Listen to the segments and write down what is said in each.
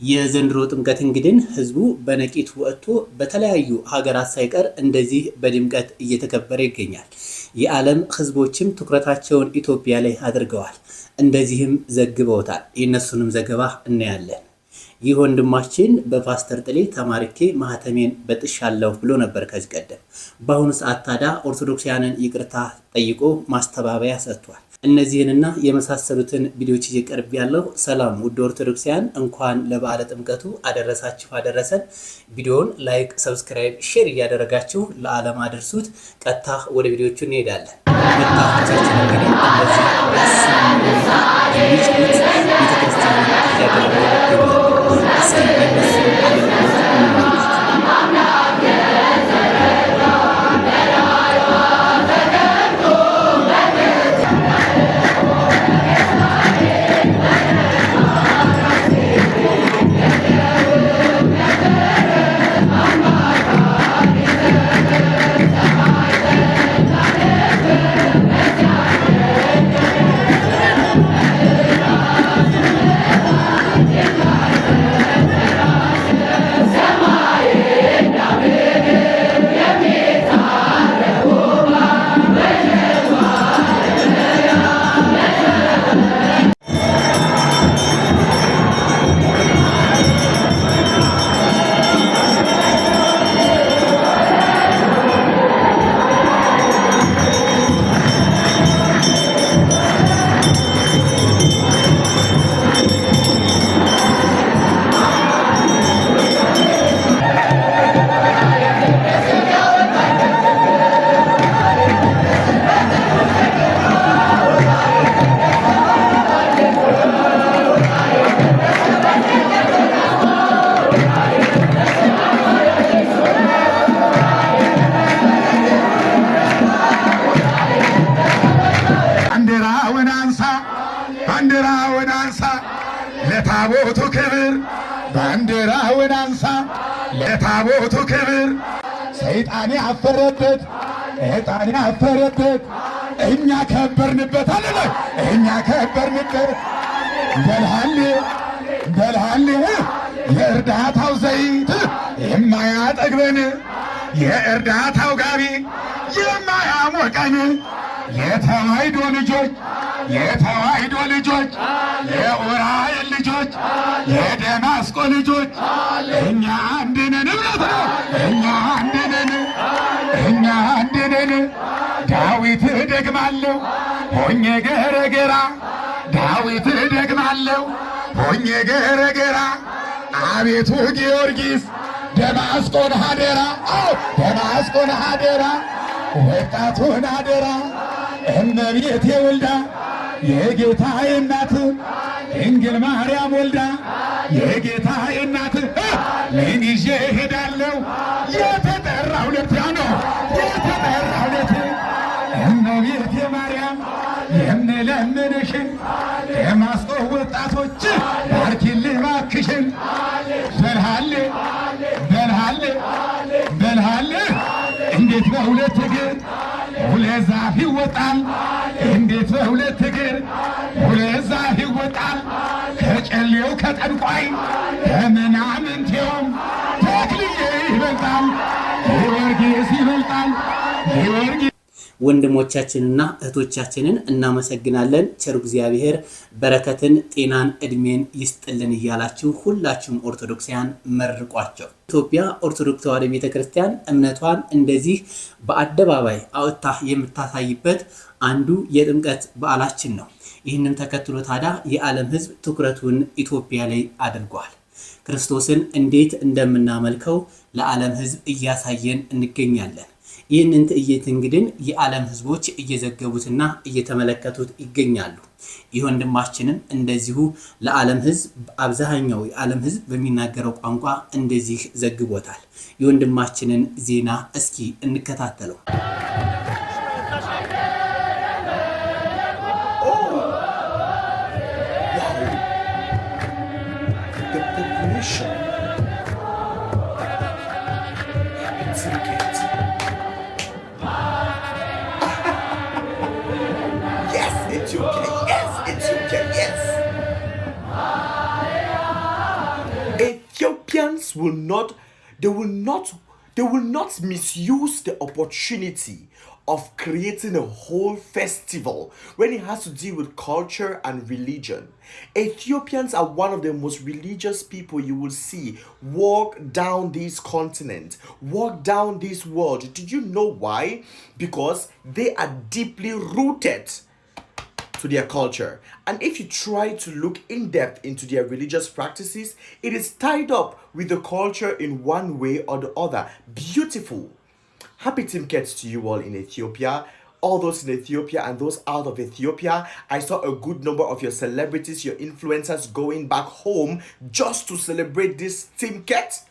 የዘንድሮ ጥምቀት እንግዲህ ህዝቡ በነቂት ወጥቶ በተለያዩ ሀገራት ሳይቀር እንደዚህ በድምቀት እየተከበረ ይገኛል። የዓለም ህዝቦችም ትኩረታቸውን ኢትዮጵያ ላይ አድርገዋል። እንደዚህም ዘግበውታል። የእነሱንም ዘገባ እናያለን። ይህ ወንድማችን በፓስተር ጥሌ ተማርኬ ማህተሜን በጥሻለሁ ብሎ ነበር ከዚህ ቀደም። በአሁኑ ሰዓት ታዲያ ኦርቶዶክሳውያንን ይቅርታ ጠይቆ ማስተባበያ ሰጥቷል። እነዚህንና የመሳሰሉትን ቪዲዮዎች እየቀርብ ያለው። ሰላም ውድ ኦርቶዶክሳውያን፣ እንኳን ለበዓለ ጥምቀቱ አደረሳችሁ አደረሰን። ቪዲዮውን ላይክ፣ ሰብስክራይብ፣ ሼር እያደረጋችሁ ለዓለም አድርሱት። ቀጥታ ወደ ቪዲዮቹ እንሄዳለን። ወጣቶቻችን እንግዲህ እንደዚህ የሚችሉት ቤተክርስቲያን እያገለገሉ ይገኛሉ። እስኪ የነሱ አገልግሎት እንመልከት። ባንዲራውን አንሳ ለታቦቱ ክብር፣ ባንዲራውን አንሳ ለታቦቱ ክብር። ሰይጣን ያፈረበት ሰይጣን ያፈረበት እኛ ከበርንበት አለ እኛ ከበርንበት። በልሃሌ በልሃሌ የእርዳታው ዘይት የማያጠግበን የእርዳታው ጋቢ የማያሞቀን የተዋሕዶ ልጆች የተዋሕዶ ልጆች የዑራኤል ልጆች የደማስቆ ልጆች እኛ አንድ ነን። እምነት ነው። እኛ አንድ ነን። እኛ አንድ ነን። ዳዊት ደግማለሁ ሆኜ ገረገራ ዳዊት ደግማለሁ ሆኜ ገረገራ። አቤቱ ጊዮርጊስ ደማስቆን አደራ ደማስቆን አደራ ወጣቱን አደራ። እመቤቴ ወልዳ የጌታዬ እናት ድንግል ማርያም ወልዳ የጌታዬ እናት ምን ይዤ ሄዳለሁ የተጠራው ዕለት ነው የተጠራው ዕለት። እመቤቴ ማርያም የምለምንሽን ደማስቆ ወጣቶች ባርኪልኝ እባክሽን። በልሃሌ በልሃሌ በልሃሌ እንዴት በሁለት እግር ሁለት ዛፍ ይወጣል? እንዴት በሁለት እግር ሁለት ዛፍ ይወጣል? ከጨሌው ከጠንቋይ ከምናምንቴውም ተክልዬ ይበልጣል ጊዮርጊስ ይበልጣል ጊዮርጊስ። ወንድሞቻችንና እህቶቻችንን እናመሰግናለን። ቸር እግዚአብሔር በረከትን፣ ጤናን፣ እድሜን ይስጥልን እያላችሁ ሁላችሁም ኦርቶዶክሳውያን መርቋቸው። ኢትዮጵያ ኦርቶዶክስ ተዋሕዶ ቤተክርስቲያን እምነቷን እንደዚህ በአደባባይ አውጥታ የምታሳይበት አንዱ የጥምቀት በዓላችን ነው። ይህንም ተከትሎ ታዲያ የዓለም ሕዝብ ትኩረቱን ኢትዮጵያ ላይ አድርጓል። ክርስቶስን እንዴት እንደምናመልከው ለዓለም ሕዝብ እያሳየን እንገኛለን። ይህንን ትዕይንት እንግዲህ የዓለም ህዝቦች እየዘገቡትና እየተመለከቱት ይገኛሉ። ይህ ወንድማችንም እንደዚሁ ለዓለም ህዝብ አብዛኛው የዓለም ህዝብ በሚናገረው ቋንቋ እንደዚህ ዘግቦታል። የወንድማችንን ዜና እስኪ እንከታተለው። Ethiopians will not misuse the opportunity of creating a whole festival when it has to deal with culture and religion. Ethiopians are one of the most religious people you will see walk down this continent, walk down this world. Did you know why? Because they are deeply rooted to their culture. And if you try to look in depth into their religious practices, it is tied up with the culture in one way or the other. Beautiful. Happy Timket to you all in Ethiopia. All those in Ethiopia and those out of Ethiopia. I saw a good number of your celebrities, your influencers going back home just to celebrate this Timket.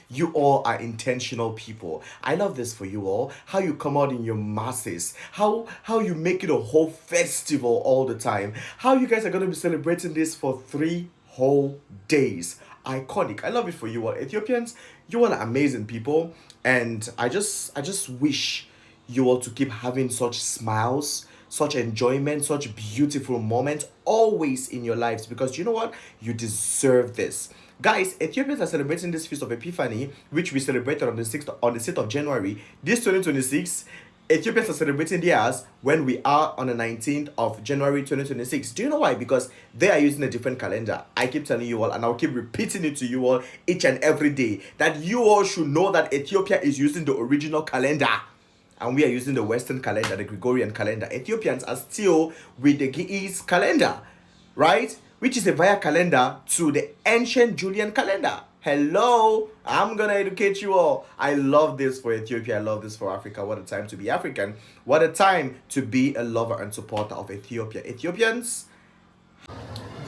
You all are intentional people. I love this for you all. How you come out in your masses. How you make it a whole festival all the time. How you guys are going to be celebrating this for 3 whole days. Iconic. I love it for you all. Ethiopians, you all are amazing people. And I just wish you all to keep having such smiles, such enjoyment, such beautiful moments always in your lives, because you know what? You deserve this. Guys, Ethiopians are celebrating this Feast of Epiphany, which we celebrated on the 6th of January. This 2026, Ethiopians are celebrating theirs when we are on the 19th of January 2026. Do you know why? Because they are using a different calendar. I keep telling you all, and I'll keep repeating it to you all each and every day, that you all should know that Ethiopia is using the original calendar. And we are using the Western calendar, the Gregorian calendar. Ethiopians are still with the Ge'ez calendar, right? Which is a via calendar to the ancient Julian calendar. Hello, I'm gonna educate you all. I love this for Ethiopia. I love this for Africa. What a time to be African. What a time to be a lover and supporter of Ethiopia. Ethiopians,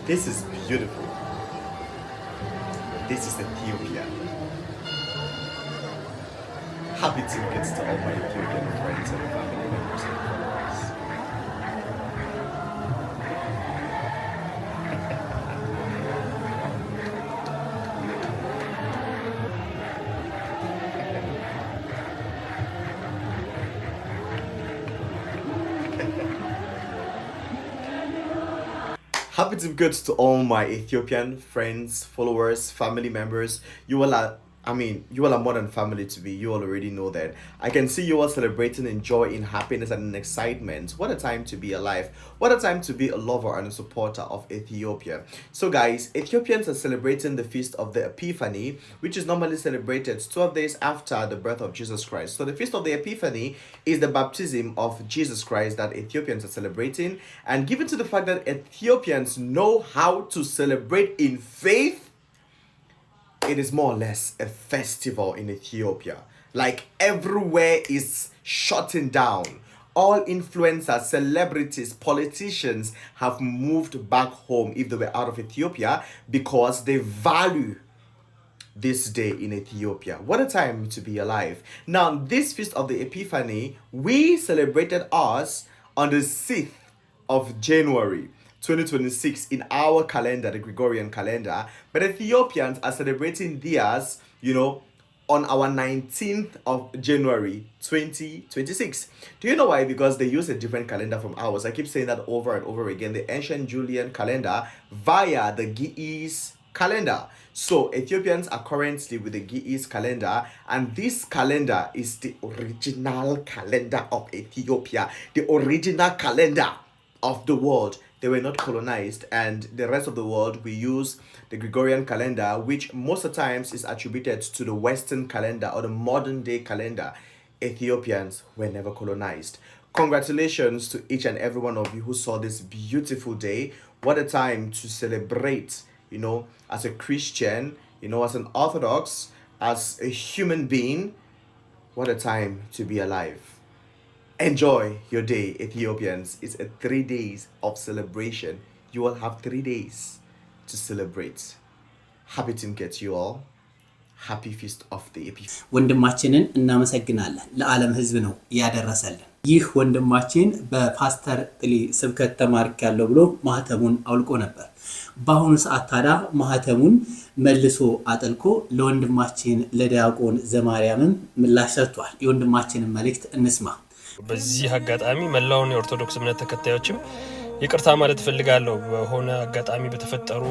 this is beautiful. This is Ethiopia. Happy tickets to all my Ethiopian friends and family members and followers. Happy tickets to all my Ethiopian friends, followers, family members. You all are more than family to me. You all already know that. I can see you all celebrating in joy, in happiness, and in excitement. What a time to be alive. What a time to be a lover and a supporter of Ethiopia. So guys, Ethiopians are celebrating the Feast of the Epiphany, which is normally celebrated 12 days after the birth of Jesus Christ. So the Feast of the Epiphany is the baptism of Jesus Christ that Ethiopians are celebrating. And given to the fact that Ethiopians know how to celebrate in faith, it is more or less a festival in Ethiopia. Like everywhere is shutting down. All influencers, celebrities, politicians have moved back home if they were out of Ethiopia because they value this day in Ethiopia. What a time to be alive. Now, this Feast of the Epiphany, we celebrated ours on the 6th of January 2026 in our calendar, the Gregorian calendar, but Ethiopians are celebrating theirs, on our 19th of January 2026. Do you know why? Because they use a different calendar from ours. I keep saying that over and over again. The ancient Julian calendar via the Ge'ez calendar. So Ethiopians are currently with the Ge'ez calendar, and this calendar is the original calendar of Ethiopia, the original calendar of the world. They were not colonized, and the rest of the world, we use the Gregorian calendar, which most of the times is attributed to the Western calendar or the modern day calendar. Ethiopians were never colonized. Congratulations to each and every one of you who saw this beautiful day. What a time to celebrate, as a Christian, as an Orthodox, as a human being. What a time to be alive. Enjoy your day, Ethiopians. It's 3 days of celebration. You all have 3 days to celebrate. Happy Timket, you all. Happy Feast of the Epiphany. ወንድማችንን እናመሰግናለን። ለዓለም ሕዝብ ነው ያደረሰልን። ይህ ወንድማችን በፓስተር ጥሊ ስብከት ተማርካለሁ ብሎ ማህተሙን አውልቆ ነበር። በአሁኑ ሰዓት ታዲያ ማህተሙን መልሶ አጥልቆ ለወንድማችን ለዲያቆን ዘማርያምም ምላሽ ሰጥቷል። የወንድማችንን መልእክት እንስማ። በዚህ አጋጣሚ መላውን የኦርቶዶክስ እምነት ተከታዮችም ይቅርታ ማለት ፈልጋለሁ። በሆነ አጋጣሚ በተፈጠሩ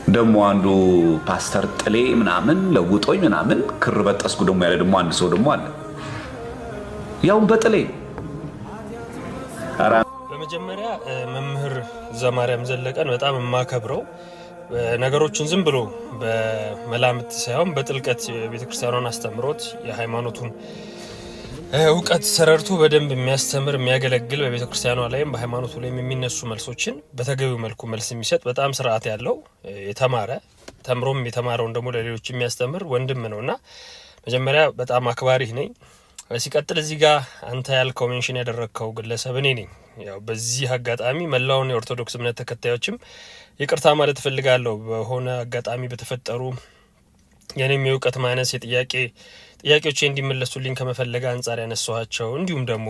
ደሞ አንዱ ፓስተር ጥሌ ምናምን ለውጦኝ ምናምን ክር በጠስኩ ደሞ ያለ ደሞ አንድ ሰው ደሞ አለ ያው በጥሌ በመጀመሪያ መምህር ዘማርያም ዘለቀን በጣም ማከብረው ነገሮችን ዝም ብሎ በመላምት ሳይሆን በጥልቀት ቤተክርስቲያኗን አስተምሮት የሃይማኖቱን እውቀት ሰረርቱ በደንብ የሚያስተምር የሚያገለግል በቤተክርስቲያኗ ላይም በሃይማኖቱ ላይም የሚነሱ መልሶችን በተገቢው መልኩ መልስ የሚሰጥ በጣም ስርዓት ያለው የተማረ ተምሮም የተማረውን ደግሞ ለሌሎች የሚያስተምር ወንድም ነውና መጀመሪያ በጣም አክባሪ ነኝ። ሲቀጥል እዚህ ጋር አንተ ያልከው ሜንሽን ያደረግከው ግለሰብ እኔ ነኝ። ያው በዚህ አጋጣሚ መላውን የኦርቶዶክስ እምነት ተከታዮችም ይቅርታ ማለት ፈልጋለሁ። በሆነ አጋጣሚ በተፈጠሩ የኔም የእውቀት ማነስ ጥያቄዎች እንዲመለሱልኝ ከመፈለጋ አንፃር ያነሳኋቸው እንዲሁም ደግሞ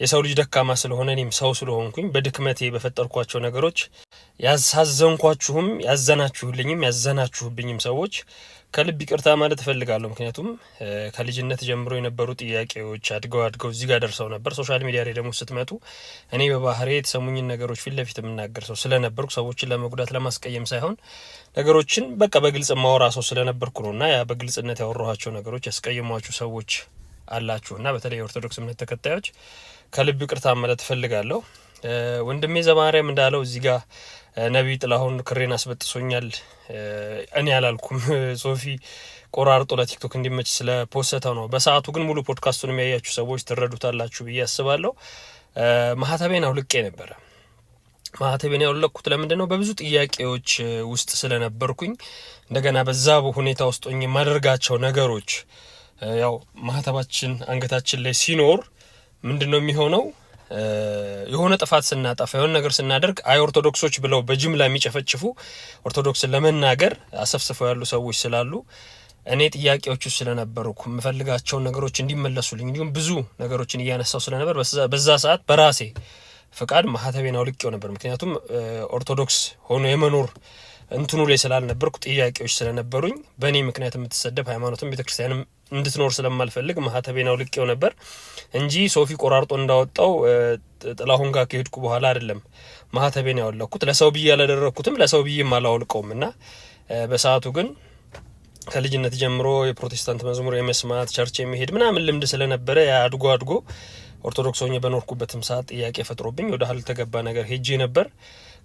የሰው ልጅ ደካማ ስለሆነ እኔም ሰው ስለሆንኩኝ በድክመቴ በፈጠርኳቸው ነገሮች ያሳዘንኳችሁም ያዘናችሁልኝም ያዘናችሁብኝም ሰዎች ከልብ ይቅርታ ማለት ፈልጋለሁ። ምክንያቱም ከልጅነት ጀምሮ የነበሩ ጥያቄዎች አድገው እዚህ ጋር ደርሰው ነበር። ሶሻል ሚዲያ ላይ ደግሞ ስትመጡ እኔ በባህሬ የተሰሙኝን ነገሮች ፊት ለፊት የምናገር ሰው ስለነበርኩ ሰዎችን ለመጉዳት ለማስቀየም ሳይሆን ነገሮችን በቃ በግልጽ ማወራ ሰው ስለነበርኩ ነውና ያ በግልጽነት ያወራኋቸው ነገሮች ያስቀየሟችሁ ሰዎች አላችሁና በተለይ የኦርቶዶክስ እምነት ተከታዮች ከልብ ይቅርታ ማለት ፈልጋለሁ። ወንድሜ ዘማርያም እንዳለው እዚህ ጋር ነብይ ጥላሁን ክሬን አስበጥሶኛል እኔ ያላልኩም ሶፊ ቆራርጦ ለቲክቶክ እንዲመች ስለ ፖስተው ነው። በሰዓቱ ግን ሙሉ ፖድካስቱን የሚያያችሁ ሰዎች ትረዱታላችሁ ብዬ አስባለሁ። ማህተቤን አውልቄ ነበር። ማህተቤን ያውለቅኩት ለምንድን ነው? በብዙ ጥያቄዎች ውስጥ ስለነበርኩኝ እንደገና በዛ ሁኔታ ውስጥ ሆኜ ማደርጋቸው ነገሮች ያው ማህተባችን አንገታችን ላይ ሲኖር ምንድነው የሚሆነው? የሆነ ጥፋት ስናጠፋ የሆነ ነገር ስናደርግ አይ ኦርቶዶክሶች ብለው በጅምላ የሚጨፈጭፉ ኦርቶዶክስን ለመናገር አሰፍስፈው ያሉ ሰዎች ስላሉ እኔ ጥያቄዎቹ ስለነበርኩ የምፈልጋቸው ነገሮች እንዲመለሱልኝ እንዲሁም ብዙ ነገሮችን እያነሳው ስለነበር በዛ ሰዓት በራሴ ፍቃድ ማህተቤን አውልቄው ነበር። ምክንያቱም ኦርቶዶክስ ሆኖ የመኖር እንትኑ ላይ ስላልነበርኩ ጥያቄዎች ስለነበሩኝ በእኔ ምክንያት የምትሰደብ ሃይማኖትም ቤተክርስቲያንም እንድትኖር ስለማልፈልግ ማህተቤን አውልቄው ነበር እንጂ ሶፊ ቆራርጦ እንዳወጣው ጥላሁን ጋር ከሄድኩ በኋላ አይደለም ማህተቤን ያወለኩት። ለሰው ብዬ ያላደረኩትም ለሰው ብዬም አላውልቀውምና በሰዓቱ ግን ከልጅነት ጀምሮ የፕሮቴስታንት መዝሙር የመስማት ቸርች የሚሄድ ምናምን ልምድ ስለነበረ አድጎ ኦርቶዶክስ ሆኜ በኖርኩበትም ሰዓት ጥያቄ ፈጥሮብኝ ወደ ሀል ተገባ ነገር ሄጄ ነበር።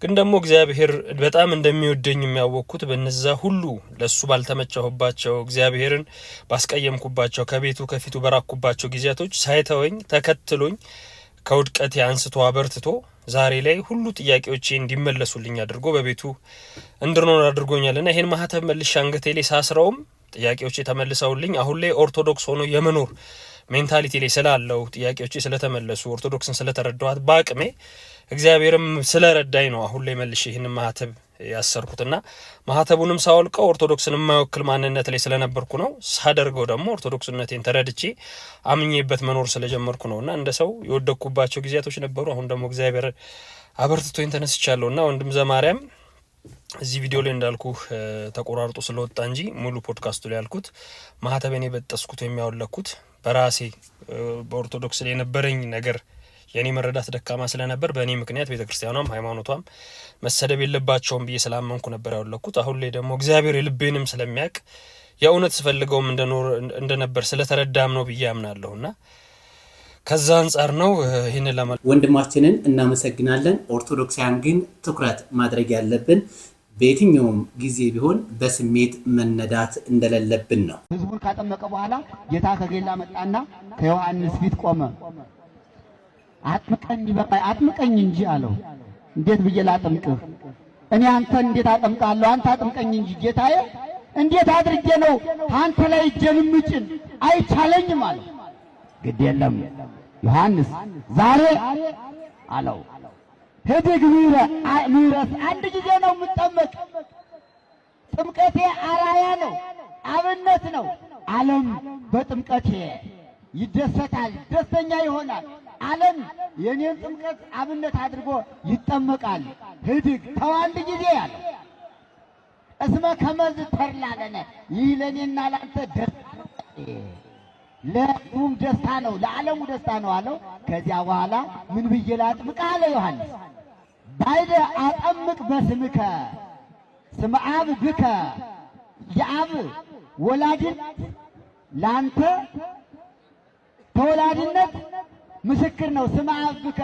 ግን ደግሞ እግዚአብሔር በጣም እንደሚወደኝ የሚያወቅኩት በነዛ ሁሉ ለሱ ባልተመቸሁባቸው እግዚአብሔርን ባስቀየምኩባቸው ከቤቱ ከፊቱ በራኩባቸው ጊዜያቶች ሳይተወኝ ተከትሎኝ ከውድቀቴ አንስቶ አበርትቶ ዛሬ ላይ ሁሉ ጥያቄዎቼ እንዲመለሱልኝ አድርጎ በቤቱ እንድኖር አድርጎኛልና ይሄን ማህተብ መልሼ አንገቴ ላይ ሳስረውም ጥያቄዎቼ ተመልሰውልኝ አሁን ላይ ኦርቶዶክስ ሆኖ የመኖር ሜንታሊቲ ላይ ስላለው ጥያቄዎቼ ስለተመለሱ ኦርቶዶክስን ስለተረዳኋት በአቅሜ እግዚአብሔርም ስለረዳኝ ነው አሁን ላይ መልሼ ይሄን ማህተብ ያሰርኩትና ማህተቡንም ሳወልቀው ኦርቶዶክስን የማይወክል ማንነት ላይ ስለነበርኩ ነው። ሳደርገው ደግሞ ኦርቶዶክስነቴን ተረድቼ አምኜበት መኖር ስለጀመርኩ ነውና እንደ ሰው የወደኩባቸው ጊዜያቶች ነበሩ። አሁን ደግሞ እግዚአብሔር አበርትቶኝ ተነስቻለሁና ወንድም ዘማርያም እዚህ ቪዲዮ ላይ እንዳልኩ ተቆራርጦ ስለወጣ እንጂ ሙሉ ፖድካስቱ ላይ ያልኩት ማህተቤን የበጠስኩት የሚያወለኩት በራሴ በኦርቶዶክስ ላይ የነበረኝ ነገር የኔ መረዳት ደካማ ስለነበር በእኔ ምክንያት ቤተክርስቲያኗም ሃይማኖቷም መሰደብ የለባቸውም ብዬ ስላመንኩ ነበር ያወለኩት። አሁን ላይ ደግሞ እግዚአብሔር ልቤንም ስለሚያውቅ የእውነት ስፈልገውም እንደነበር ስለተረዳም ነው ብዬ አምናለሁና ከዛ አንፃር ነው ይሄን ለማለት ወንድማችንን እናመሰግናለን። ኦርቶዶክሳውያን ግን ትኩረት ማድረግ ያለብን በየትኛውም ጊዜ ቢሆን በስሜት መነዳት እንደሌለብን ነው። ህዝቡን ካጠመቀ በኋላ ጌታ ከጌላ መጣና ከዮሐንስ ፊት ቆመ። አጥምቀኝ እንጂ አለው። እንዴት ብዬ ላጥምቅህ? እኔ አንተን እንዴት አጠምቃለሁ? አንተ አጥምቀኝ እንጂ ጌታዬ። እንዴት አድርጌ ነው አንተ ላይ እጄን ምጭን? አይቻለኝም አለው። ግድ የለም ዮሐንስ ዛሬ አለው ሄደግ ምሕረት አንድ ጊዜ ነው የምጠመቅ። ጥምቀቴ አራያ ነው፣ አብነት ነው። ዓለም በጥምቀቴ ይደሰታል፣ ደስተኛ ይሆናል። ዓለም የኔን ጥምቀት አብነት አድርጎ ይጠመቃል። ሄደግ ተው አንድ ጊዜ አለ። እስመ ከመዝ ተርላለነ ይህ ለኔና ላንተ ደስታ ለሁሉም ደስታ ነው፣ ለዓለሙ ደስታ ነው አለው። ከዚያ በኋላ ምን ብዬ ላጥምቅ አለ ዮሐንስ። ባይደ አጠምቅ በስምከ ስመ አብ ብከ የአብ ወላጅነት ላንተ ተወላጅነት ምስክር ነው። ስመ አብ ብከ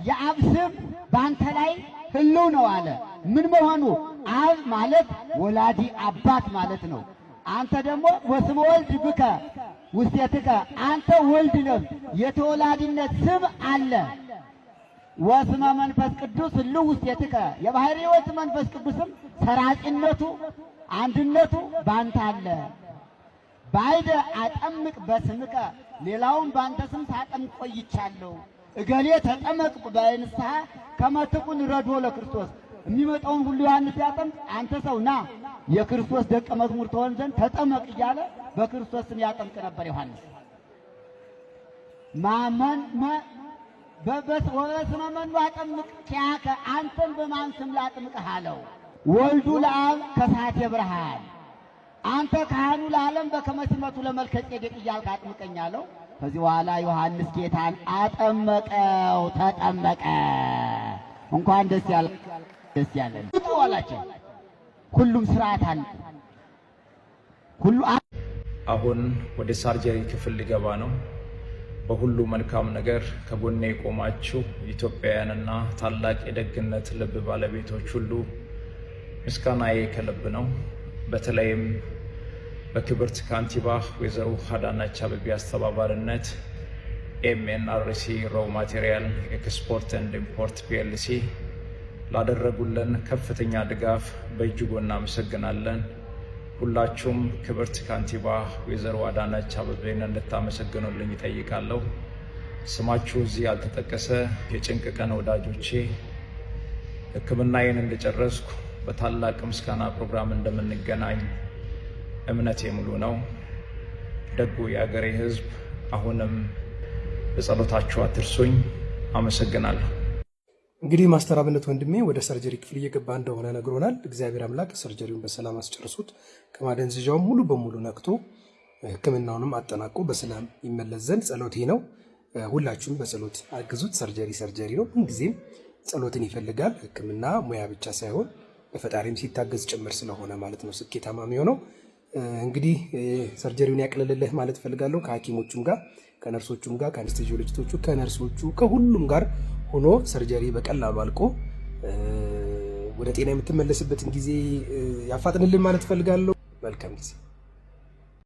የአብ ስም ባንተ ላይ ህልው ነው አለ። ምን መሆኑ? አብ ማለት ወላዲ አባት ማለት ነው። አንተ ደግሞ ወስመ ወልድ ብከ ውስቴትከ አንተ ወልድ ነህ፣ የተወላዲነት ስም አለ። ወስመ መንፈስ ቅዱስ ህልው ውስቴትከ የባሕርይ ሕይወት መንፈስ ቅዱስም ሰራጺነቱ አንድነቱ ባንተ አለ። ባይደ አጠምቅ በስምከ ሌላውን ባንተ ስም ሳጠምቅ ቆይቻለሁ። እገሌ ተጠመቅ በንስሐ ከመ ትኩን ረድኦ ለክርስቶስ የሚመጣውን ሁሉ ዮሐንስ ያጠምቅ አንተ ሰው ና የክርስቶስ ደቀ መዝሙር ትሆን ዘንድ ተጠመቅ እያለ በክርስቶስ ስም ያጠምቅ ነበር ዮሐንስ። ማመን በበስመ መኑ አጠምቅ ኪያከ አንተን በማን ስም ላጥምቅህ አለው። ወልዱ ለአብ ከሳቴ ብርሃን አንተ ካህኑ ለዓለም በከመ ሲመቱ ለመልከ ጼዴቅ እያልክ አጥምቀኝ አለው። ከዚህ በኋላ ዮሐንስ ጌታን አጠመቀው፣ ተጠመቀ። እንኳን ደስ ያለን አላቸው። ሁሉም ስርዓት አለ። አሁን ወደ ሳርጀሪ ክፍል ሊገባ ነው። በሁሉ መልካም ነገር ከጎኔ የቆማችሁ ኢትዮጵያውያንና ታላቅ የደግነት ልብ ባለቤቶች ሁሉ ምስጋናዬ ከልብ ነው። በተለይም በክብርት ካንቲባ ወይዘሮ አዳነች አቤቤ አስተባባሪነት ኤምኤንአርሲ ሮው ማቴሪያል ኤክስፖርት ኤንድ ኢምፖርት ፒኤልሲ ላደረጉልን ከፍተኛ ድጋፍ በእጅጉ እናመሰግናለን። ሁላችሁም ክብርት ካንቲባ ወይዘሮ አዳነች አቤቤን እንድታመሰግኑልኝ ይጠይቃለሁ። ስማችሁ እዚህ ያልተጠቀሰ የጭንቅ ቀን ወዳጆቼ ሕክምናዬን እንደጨረስኩ በታላቅ ምስጋና ፕሮግራም እንደምንገናኝ እምነቴ ሙሉ ነው። ደጉ የአገሬ ሕዝብ አሁንም በጸሎታችሁ አትርሱኝ። አመሰግናለሁ። እንግዲህ ማስተር አብነት ወንድሜ ወደ ሰርጀሪ ክፍል እየገባ እንደሆነ ነግሮናል። እግዚአብሔር አምላክ ሰርጀሪውን በሰላም አስጨርሱት፣ ከማደንዘዣው ሙሉ በሙሉ ነክቶ ሕክምናውንም አጠናቆ በሰላም ይመለስ ዘንድ ጸሎቴ ነው። ሁላችሁም በጸሎት አግዙት። ሰርጀሪ ነው፣ ምንጊዜም ጸሎትን ይፈልጋል። ሕክምና ሙያ ብቻ ሳይሆን በፈጣሪም ሲታገዝ ጭምር ስለሆነ ማለት ነው ስኬታማ የሚሆነው። እንግዲህ ሰርጀሪውን ያቅልልልህ ማለት ፈልጋለሁ። ከሐኪሞቹም ጋር ከነርሶቹም ጋር ከአንስቴጂዮሎጂስቶቹ ከነርሶቹ ከሁሉም ጋር ሆኖ ሰርጀሪ በቀላሉ አልቆ ወደ ጤና የምትመለስበትን ጊዜ ያፋጥንልን ማለት ፈልጋለሁ። መልካም ጊዜ